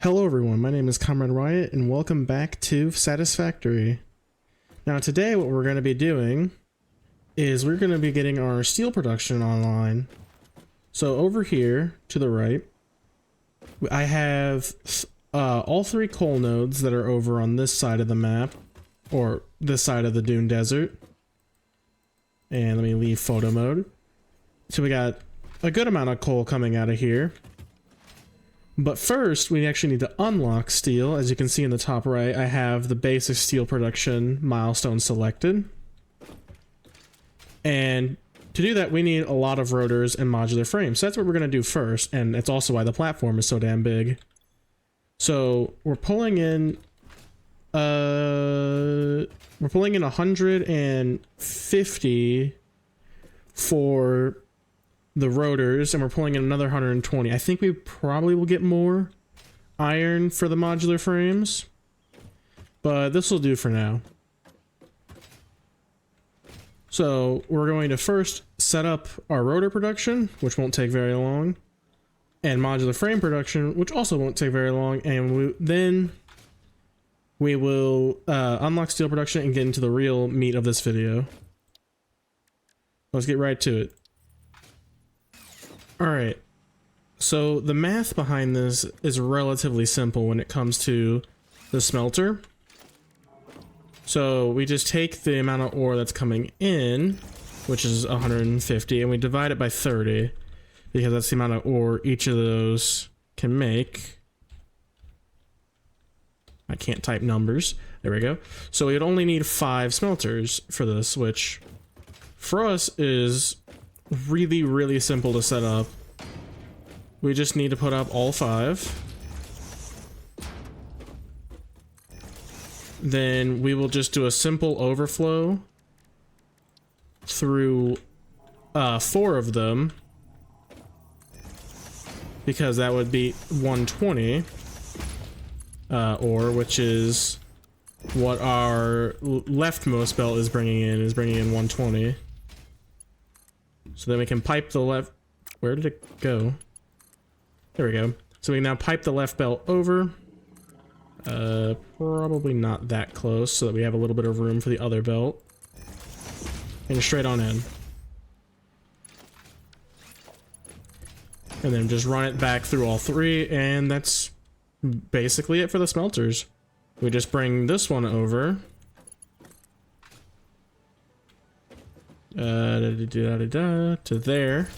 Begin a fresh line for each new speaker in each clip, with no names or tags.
Hello everyone, my name is Comrade Riot and welcome back to Satisfactory. Now today what we're going to be doing is we're going to be getting our steel production online. So over here to the right, I have all three coal nodes that are over on this side of the map, or this side of the Dune Desert. And let me leave photo mode. So we got a good amount of coal coming out of here. But first, we actually need to unlock steel. As you can see in the top right, I have the basic steel production milestone selected. And to do that, we need a lot of rotors and modular frames. So that's what we're going to do first, and that's also why the platform is so damn big. So we're pulling in 150 for the rotors, and we're pulling in another 120. I think we probably will get more iron for the modular frames, but this will do for now. So we're going to first set up our rotor production, which won't take very long, and modular frame production, which also won't take very long, and then we will unlock steel production and get into the real meat of this video. Let's get right to it. Alright, so the math behind this is relatively simple when it comes to the smelter. So we just take the amount of ore that's coming in, which is 150, and we divide it by 30, because that's the amount of ore each of those can make. I can't type numbers. There we go. So we'd only need 5 smelters for this, which for us is really simple to set up. We just need to put up all 5. Then we will just do a simple overflow through 4 of them, because that would be 120 ore, which is what our leftmost belt is bringing in 120. So then we can pipe the left... Where did it go? There we go. So we can now pipe the left belt over. Probably not that close, so that we have a little bit of room for the other belt. And straight on in. And then just run it back through all 3, and that's basically it for the smelters. We just bring this one over. To there.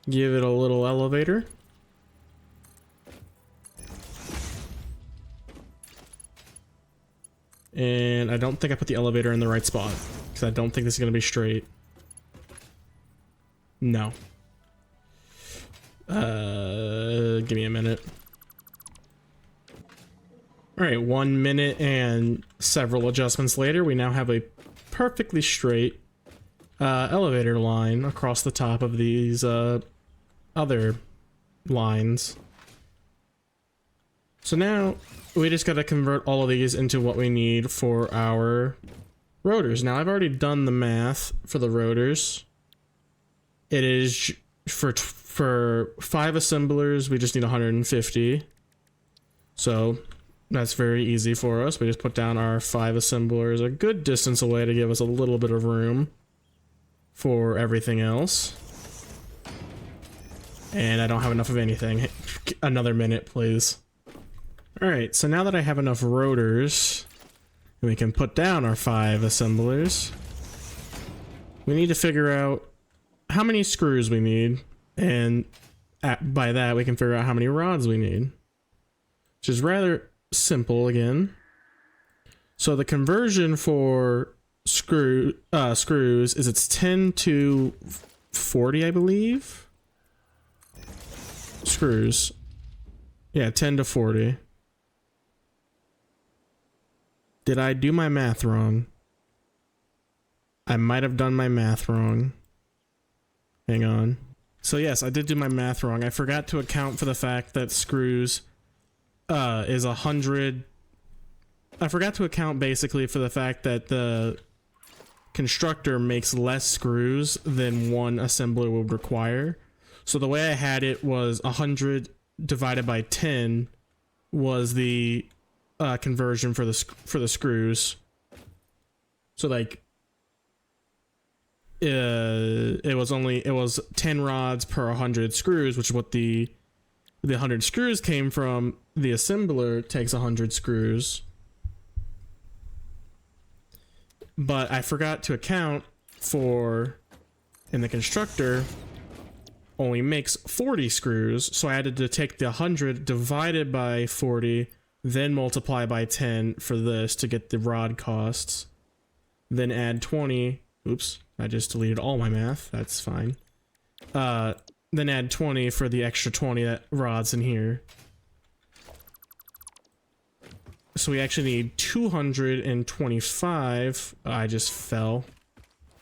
Give it a little elevator. And I don't think I put the elevator in the right spot, because I don't think this is going to be straight. No. Give me a minute. Alright, 1 minute and several adjustments later, we now have a perfectly straight elevator line across the top of these other lines. So now we just gotta convert all of these into what we need for our rotors. Now I've already done the math for the rotors. It is for 5 assemblers, we just need 150. So that's very easy for us. We just put down our 5 assemblers a good distance away to give us a little bit of room for everything else. And I don't have enough of anything. Another minute, please. Alright, so now that I have enough rotors, we can put down our 5 assemblers. We need to figure out how many screws we need, and by that we can figure out how many rods we need. Which is rather simple again. So the conversion for screws is it's 10 to 40, I believe. Screws. Yeah, 10 to 40. Did I do my math wrong? I might have done my math wrong. Hang on. So yes, I did do my math wrong. I forgot to account for the fact that screws is 100. I forgot to account basically for the fact that the constructor makes less screws than one assembler would require. So the way I had it was 100 divided by 10 was the conversion for the screws. So like it was 10 rods per 100 screws, which is what the 100 screws came from. The assembler takes 100 screws. But I forgot to account for, and the constructor only makes 40 screws, so I had to take the 100 divided by 40, then multiply by 10 for this to get the rod costs, then add 20. Oops, I just deleted all my math. That's fine. Then add 20 for the extra 20 rods in here. So we actually need 225. I just fell.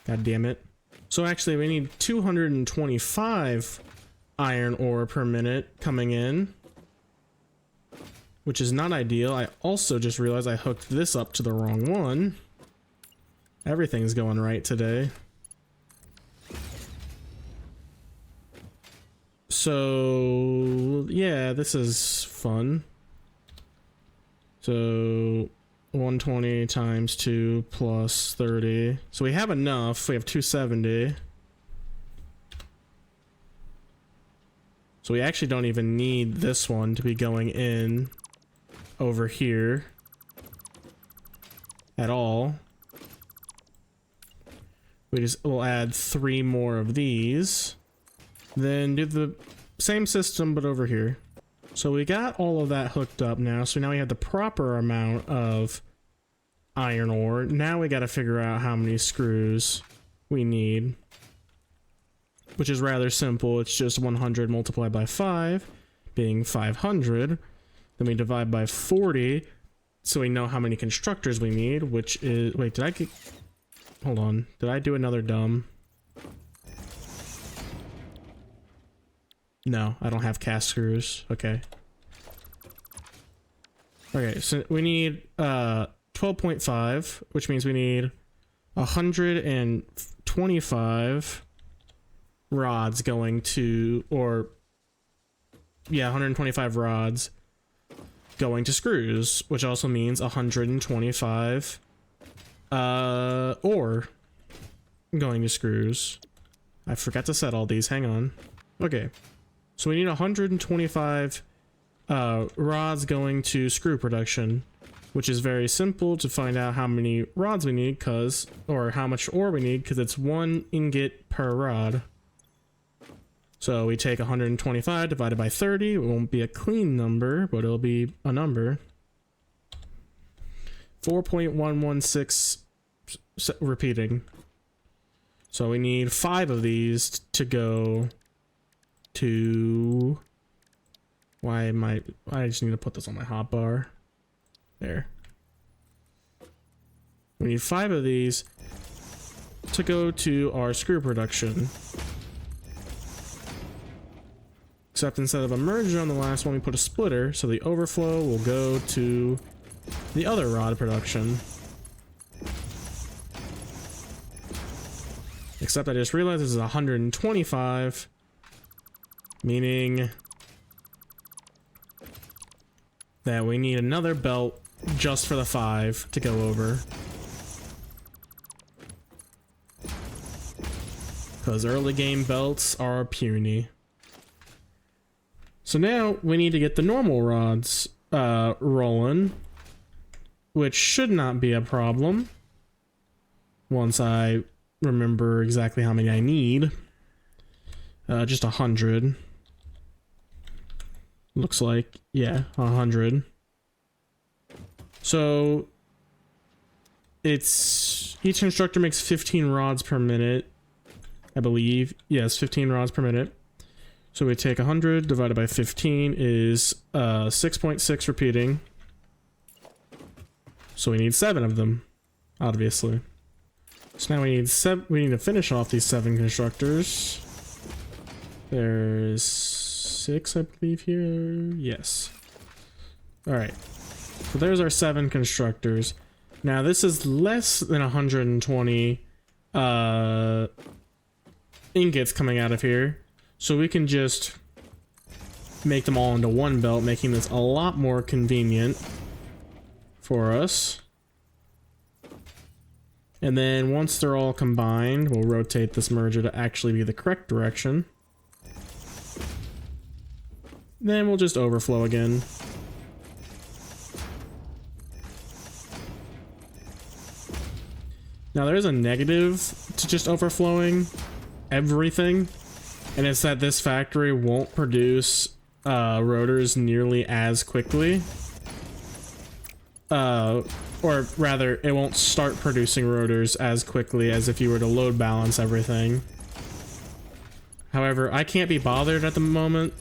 God damn it. So actually we need 225 iron ore per minute coming in, which is not ideal. I also just realized I hooked this up to the wrong one. Everything's going right today. So yeah, this is fun. So 120 times 2 plus 30. So we have enough. We have 270. So we actually don't even need this one to be going in over here at all. We'll add 3 more of these. Then do the same system but over here. So we got all of that hooked up now. So now we have the proper amount of iron ore. Now we got to figure out how many screws we need, which is rather simple. It's just 100 multiplied by 5 being 500. Then we divide by 40 so we know how many constructors we need, which is, wait, did I get, hold on, did I do another dumb? No, I don't have cast screws. Okay. Okay, so we need 12.5, which means we need 125 rods going to, or yeah, 125 rods going to screws, which also means 125 ore going to screws. I forgot to set all these, hang on. Okay. So we need 125 rods going to screw production, which is very simple to find out how many rods we need, or how much ore we need, because it's 1 ingot per rod. So we take 125 divided by 30. It won't be a clean number, but it'll be a number. 4.116 repeating. So we need 5 of these to go to, I just need to put this on my hotbar. There. We need 5 of these to go to our screw production. Except instead of a merger on the last one, we put a splitter, so the overflow will go to the other rod production. Except I just realized this is 125. Meaning that we need another belt just for the 5 to go over. Because early game belts are puny. So now we need to get the normal rods rolling, which should not be a problem once I remember exactly how many I need. Just 100. Looks like, yeah, 100. So it's, each constructor makes 15 rods per minute, I believe. Yes, 15 rods per minute. So we take 100 divided by 15 is 6.6 repeating. So we need 7 of them, obviously. So now we need to finish off these 7 constructors. There's 6, I believe, here. Yes. Alright. So there's our 7 constructors. Now this is less than 120 ingots coming out of here. So we can just make them all into one belt, making this a lot more convenient for us. And then once they're all combined, we'll rotate this merger to actually be the correct direction. Then we'll just overflow again. Now there's a negative to just overflowing everything, and it's that this factory won't produce rotors nearly as quickly. Or rather, it won't start producing rotors as quickly as if you were to load balance everything. However, I can't be bothered at the moment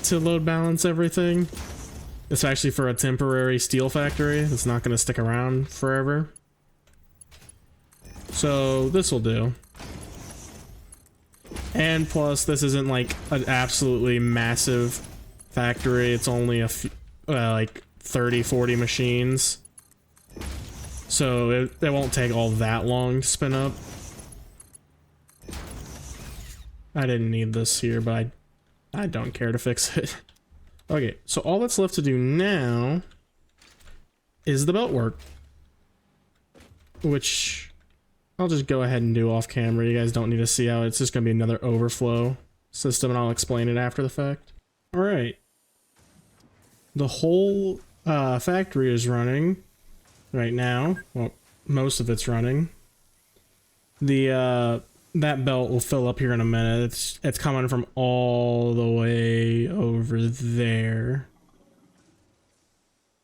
to load balance everything. It's actually for a temporary steel factory. It's not going to stick around forever. So this will do. And plus, this isn't like an absolutely massive factory. It's only a few, like 30, 40 machines. So it won't take all that long to spin up. I didn't need this here, but I don't care to fix it. Okay, so all that's left to do now is the belt work, which I'll just go ahead and do off camera. You guys don't need to see how it's just going to be another overflow system, and I'll explain it after the fact. All right. The whole factory is running right now. Well, most of it's running. The that belt will fill up here in a minute. It's coming from all the way over there.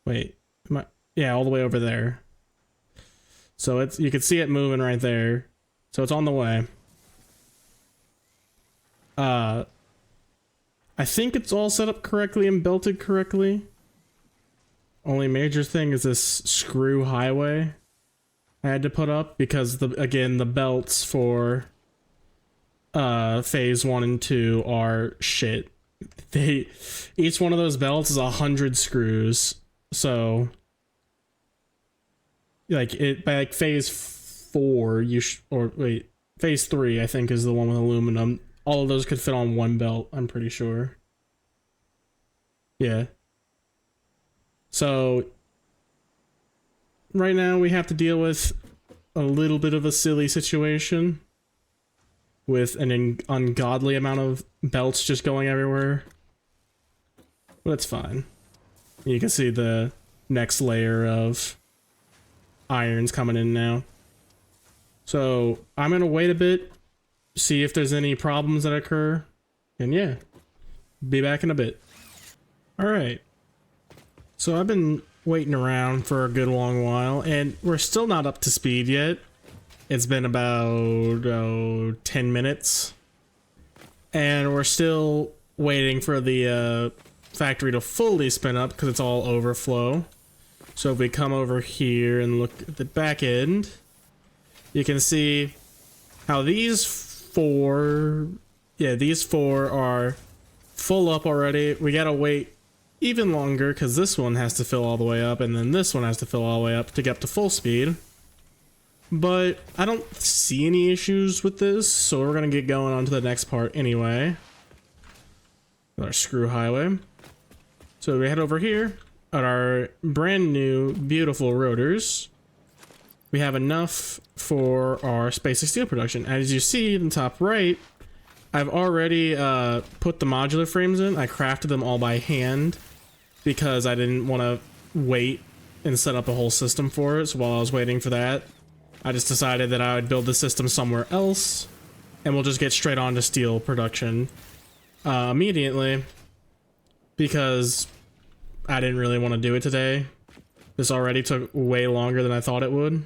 Wait, yeah, all the way over there. So it's, you can see it moving right there. So it's on the way. I think it's all set up correctly and belted correctly. Only major thing is this screw highway I had to put up because again the belts for phase 1 and 2 are shit. Each one of those belts is 100 screws. So like by like phase 4 phase 3 I think is the one with aluminum. All of those could fit on one belt, I'm pretty sure. Yeah. So right now we have to deal with a little bit of a silly situation with an ungodly amount of belts just going everywhere. But it's fine. You can see the next layer of irons coming in now. So I'm gonna wait a bit, see if there's any problems that occur, and yeah, be back in a bit. All right. So I've been waiting around for a good long while, and we're still not up to speed yet. It's been about 10 minutes, and we're still waiting for the factory to fully spin up because it's all overflow. So if we come over here and look at the back end, you can see how these four are full up already. We gotta wait even longer because this one has to fill all the way up, and then this one has to fill all the way up to get up to full speed. But I don't see any issues with this, so we're gonna get going on to the next part anyway. Our screw highway. So we head over here at our brand new beautiful rotors. We have enough for our space of steel production. As you see in the top right, I've already put the modular frames in. I crafted them all by hand because I didn't want to wait and set up a whole system for it. So while I was waiting for that, I just decided that I would build the system somewhere else, and we'll just get straight on to steel production immediately because I didn't really want to do it today. This already took way longer than I thought it would.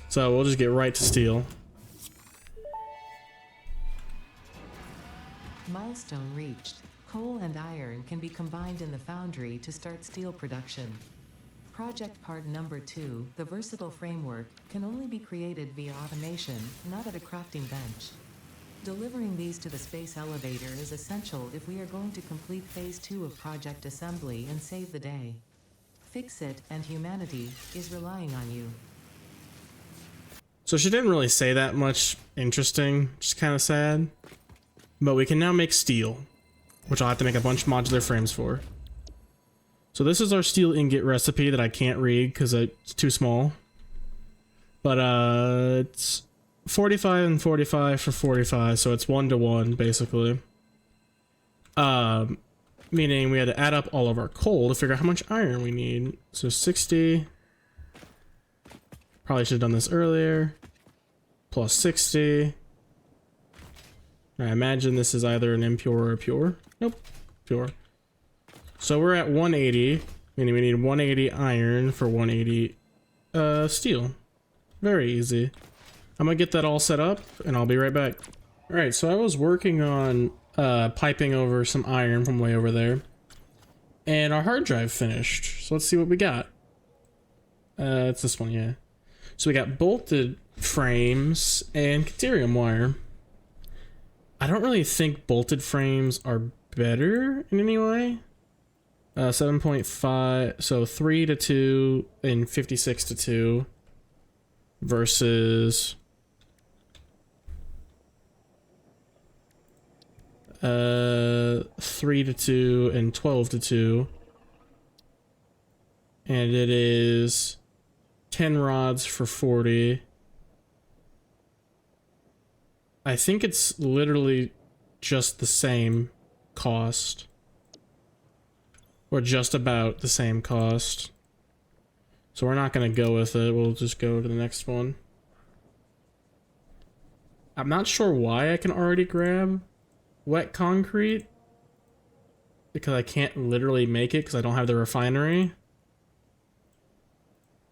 So we'll just get right to steel.
Milestone reached. Coal and iron can be combined in the foundry to start steel production. Project part number 2, the versatile framework, can only be created via automation, not at a crafting bench. Delivering these to the space elevator is essential if we are going to complete phase 2 of project assembly and save the day. Fix it, and humanity is relying on you.
So she didn't really say that much interesting, just kind of sad. but we can now make steel, which I'll have to make a bunch of modular frames for. So this is our steel ingot recipe that I can't read because it's too small. But it's 45 and 45 for 45, so it's 1-to-1 basically. Meaning we had to add up all of our coal to figure out how much iron we need. So 60. Probably should have done this earlier. Plus 60. I imagine this is either an impure or a pure. Nope, pure. So we're at 180, meaning we need 180 iron for 180 steel. Very easy. I'm gonna get that all set up and I'll be right back. All right, so I was working on piping over some iron from way over there, and our hard drive finished. So let's see what we got. It's this one, yeah. So we got bolted frames and caterium wire. I don't really think bolted frames are better in any way. 7.5, so 3-to-2 and 56-to-2 versus 3-to-2 and 12-to-2, and it is 10 rods for 40. I think it's literally just the same cost. Or just about the same cost. So we're not going to go with it. We'll just go to the next one. I'm not sure why I can already grab wet concrete. Because I can't literally make it because I don't have the refinery.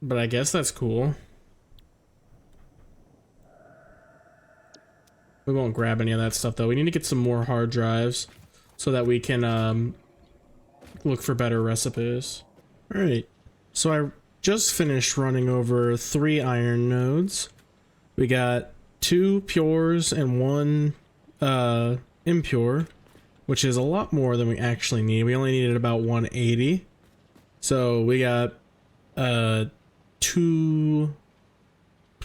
But I guess that's cool. We won't grab any of that stuff though. We need to get some more hard drives so that we can look for better recipes. Alright, so I just finished running over 3 iron nodes. We got 2 pures and 1 impure, which is a lot more than we actually need. We only needed about 180. So we got 2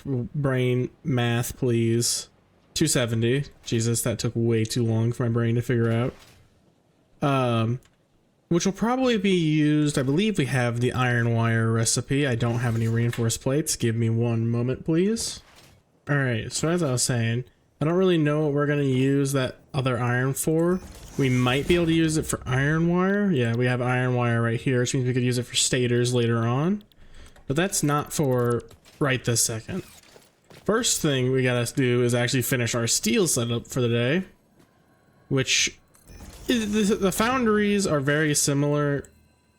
brain math, please. 270. Jesus, that took way too long for my brain to figure out. Which will probably be used. I believe we have the iron wire recipe. I don't have any reinforced plates. Give me one moment, please. Alright, so as I was saying, I don't really know what we're going to use that other iron for. We might be able to use it for iron wire. Yeah, we have iron wire right here, which means we could use it for stators later on. But that's not for right this second. First thing we gotta do is actually finish our steel setup for the day, which the foundries are very similar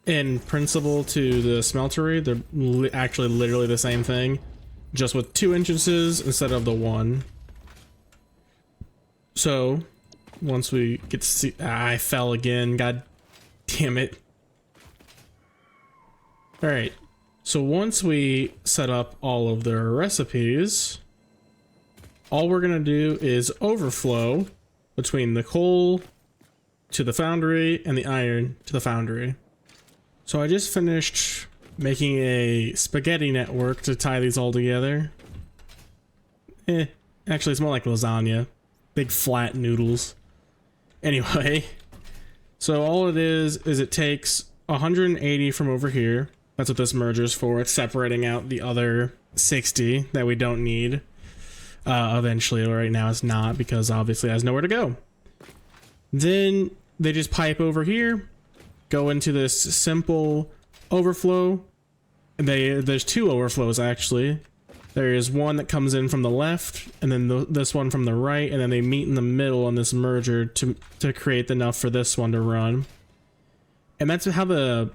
in principle to the smeltery. They're actually literally the same thing, just with 2 entrances instead of the 1. So once we get to see, I fell again, god damn it. All right, so once we set up all of their recipes, all we're gonna do is overflow between the coal to the foundry and the iron to the foundry. So I just finished making a spaghetti network to tie these all together. Actually it's more like lasagna. Big flat noodles. Anyway, so all it is it takes 180 from over here. That's what this merger is for. It's separating out the other 60 that we don't need. Eventually, right now it's not, because obviously it has nowhere to go. Then they just pipe over here, go into this simple overflow. There's 2 overflows actually. There is one that comes in from the left, and then this one from the right, and then they meet in the middle on this merger to create enough for this one to run. And that's how the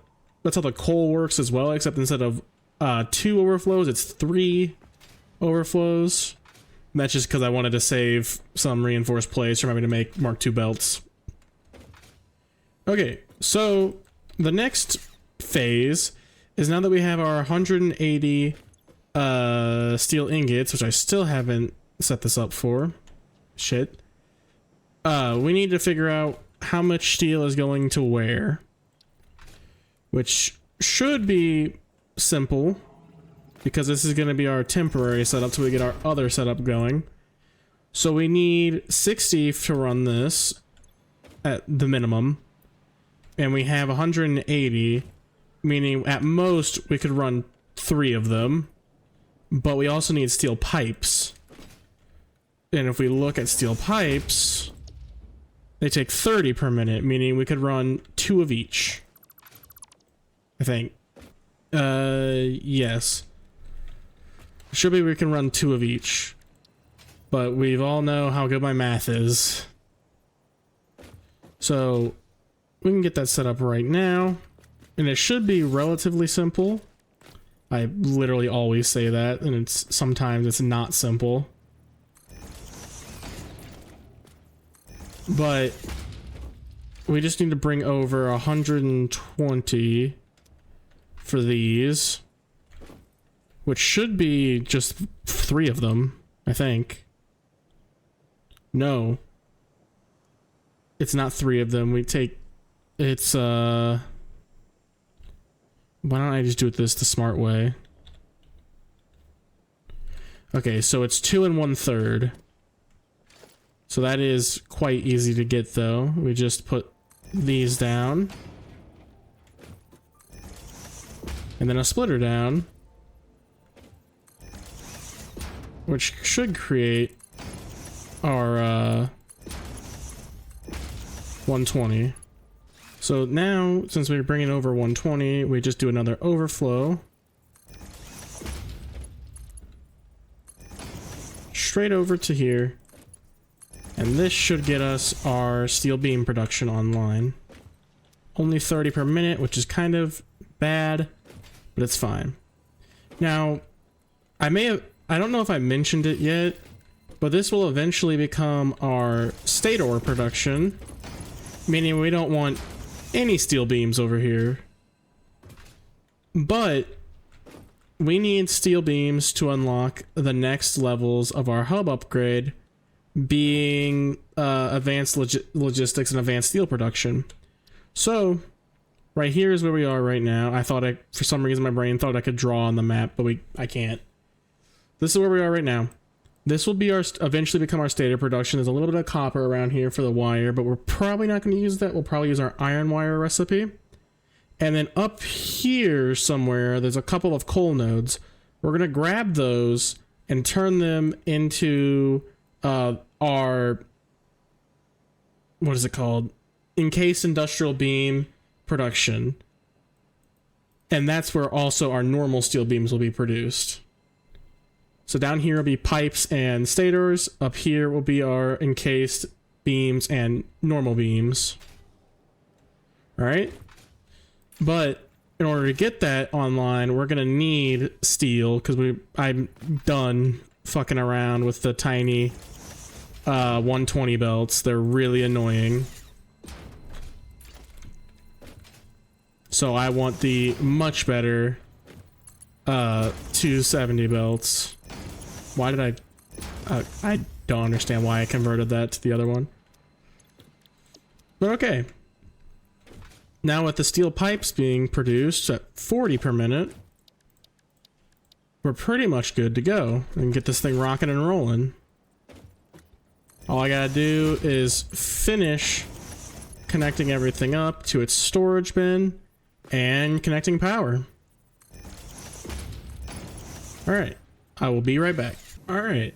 coal works as well, except instead of 2 overflows, it's 3 overflows. And that's just because I wanted to save some reinforced plates from having to make Mark II belts. Okay, so the next phase is, now that we have our 180 steel ingots, which I still haven't set this up for. Shit. We need to figure out how much steel is going to where. Which should be simple, because this is going to be our temporary setup till we get our other setup going. So we need 60 to run this at the minimum. And we have 180, meaning at most we could run 3 of them. But we also need steel pipes. And if we look at steel pipes, they take 30 per minute, meaning we could run 2 of each. I think. Yes. Should be we can run 2 of each. But we all know how good my math is. So we can get that set up right now. And it should be relatively simple. I literally always say that, and sometimes it's not simple. But we just need to bring over 120 for these, which should be just 3 of them, I think. No, it's not 3 of them. It's why don't I just do it the smart way? Okay, so it's 2 1/3. So that is quite easy to get, though. We just put these down. And then a splitter down. Which should create our 120. So now, since we're bringing over 120, we just do another overflow. Straight over to here. And this should get us our steel beam production online. Only 30 per minute, which is kind of bad, but it's fine. Now, I don't know if I mentioned it yet, but this will eventually become our stator production, meaning we don't want any steel beams over here. But we need steel beams to unlock the next levels of our hub upgrade, being advanced logistics and advanced steel production. So right here is where we are right now. I thought for some reason my brain thought I could draw on the map, but I can't. This is where we are right now. This will be eventually become our stator production. There's a little bit of copper around here for the wire, but we're probably not going to use that. We'll probably use our iron wire recipe. And then up here somewhere, there's a couple of coal nodes. We're going to grab those and turn them into our, what is it called? Encased industrial beam production. And that's where also our normal steel beams will be produced. So down here will be pipes and stators. Up here will be our encased beams and normal beams. All right. But in order to get that online, we're gonna need steel because I'm done fucking around with the tiny 120 belts. They're really annoying. So I want the much better 270 belts. Why did I don't understand why I converted that to the other one. But okay. Now with the steel pipes being produced at 40 per minute, we're pretty much good to go and get this thing rocking and rolling. All I gotta do is finish connecting everything up to its storage bin and connecting power. All right, I will be right back. All right,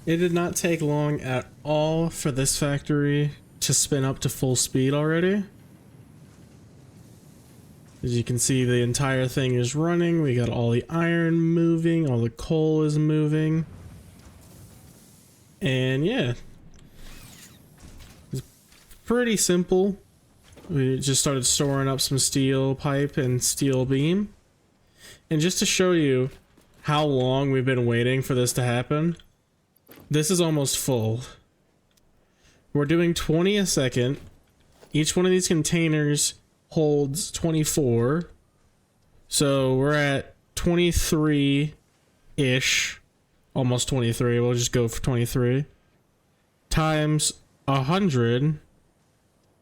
it did not take long at all for this factory to spin up to full speed already. As you can see, the entire thing is running. We got all the iron moving, all the coal is moving. And yeah, it's pretty simple. We just started storing up some steel pipe and steel beam. And just to show you how long we've been waiting for this to happen, this is almost full. We're doing 20 a second. Each one of these containers holds 24. So we're at 23-ish. Almost 23. We'll just go for 23. Times 100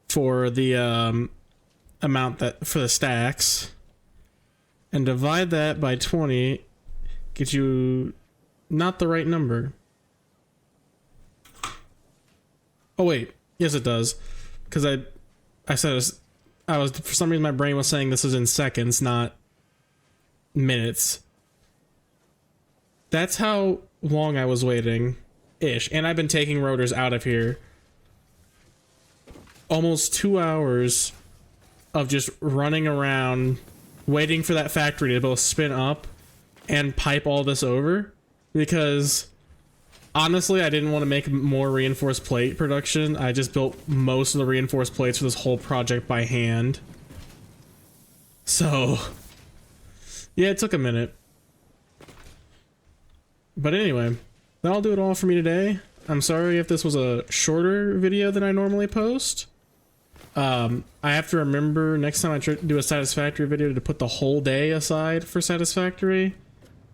for the amount that for the stacks. And divide that by 20. Get you not the right number. Oh wait, yes it does, because I said it was, I was, for some reason my brain was saying this was in seconds, not minutes. That's how long I was waiting, ish, and I've been taking rotors out of here. Almost 2 hours of just running around, waiting for that factory to both spin up and pipe all this over, because honestly, I didn't want to make more reinforced plate production. I just built most of the reinforced plates for this whole project by hand. So, yeah, it took a minute. But anyway, that'll do it all for me today. I'm sorry if this was a shorter video than I normally post. I have to remember next time I do a Satisfactory video to put the whole day aside for Satisfactory,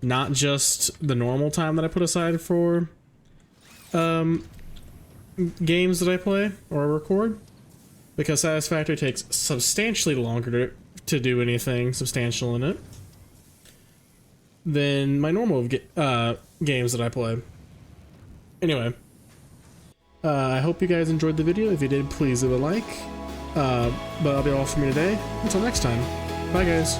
not just the normal time that I put aside for games that I play or record, because Satisfactory takes substantially longer to do anything substantial in it than my normal games that I play. Anyway, I hope you guys enjoyed the video. If you did, please leave a like. But that'll be all for me today. Until next time. Bye, guys.